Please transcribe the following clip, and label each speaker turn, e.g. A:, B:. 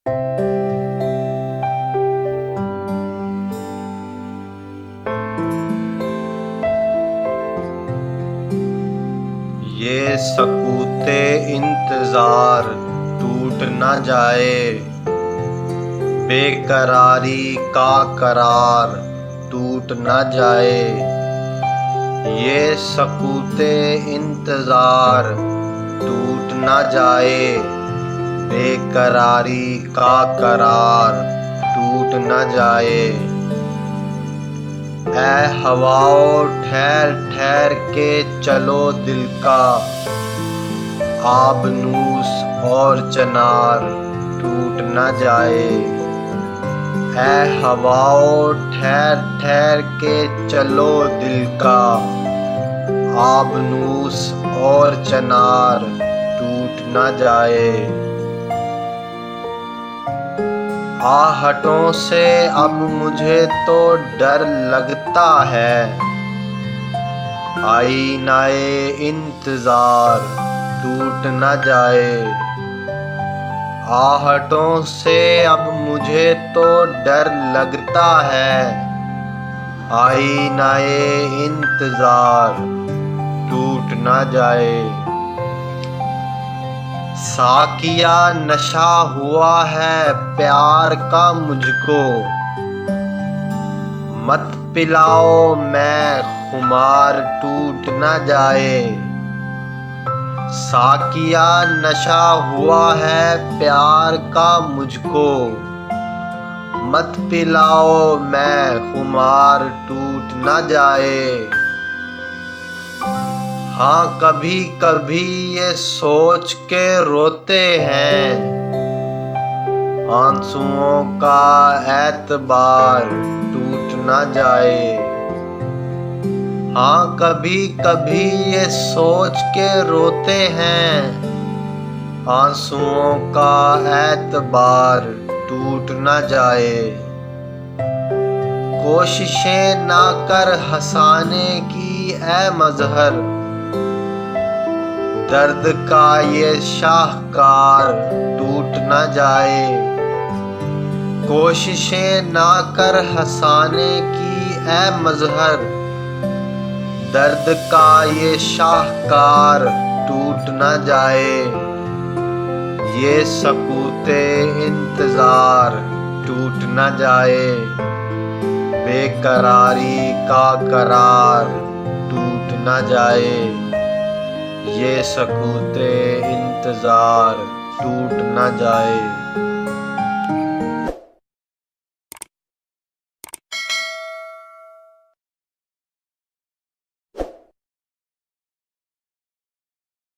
A: ये सकूते इंतजार टूट न जाए, बेकरारी का करार टूट न जाए। ये सकूते इंतजार टूट न जाए, बेकरारी का करार टूट न जाए। ऐ हवाओं ठहर ठहर के चलो दिल का, आबनूस और चनार टूट न जाए। ऐ हवाओं ठहर ठहर के चलो दिल का, आबनूस और चनार टूट न जाए। आहटों से अब मुझे तो डर लगता है, आईनाए इंतजार टूट न जाए। आहटों से अब मुझे तो डर लगता है, आईनाए इंतजार टूट न जाए। साकिया नशा हुआ है प्यार का मुझको, मत पिलाओ मैं खुमार टूट न जाए। साकिया नशा हुआ है प्यार का मुझको, मत पिलाओ मैं खुमार टूट न जाए। हाँ कभी कभी ये सोच के रोते हैं, आंसुओं का एतबार टूट न जाए। हाँ कभी कभी ये सोच के रोते हैं, आंसुओं का एतबार टूट न जाए। कोशिशें ना कर हंसाने की ऐ मजहर, दर्द का ये शाहकार टूट न जाए। कोशिशें ना कर हंसाने की ऐ मजहर, दर्द का ये शाहकार टूट न जाए। ये सकूते इंतजार टूट न जाए, बेकरारी का करार टूट न जाए। ये सकूते इंतजार टूट न जाए।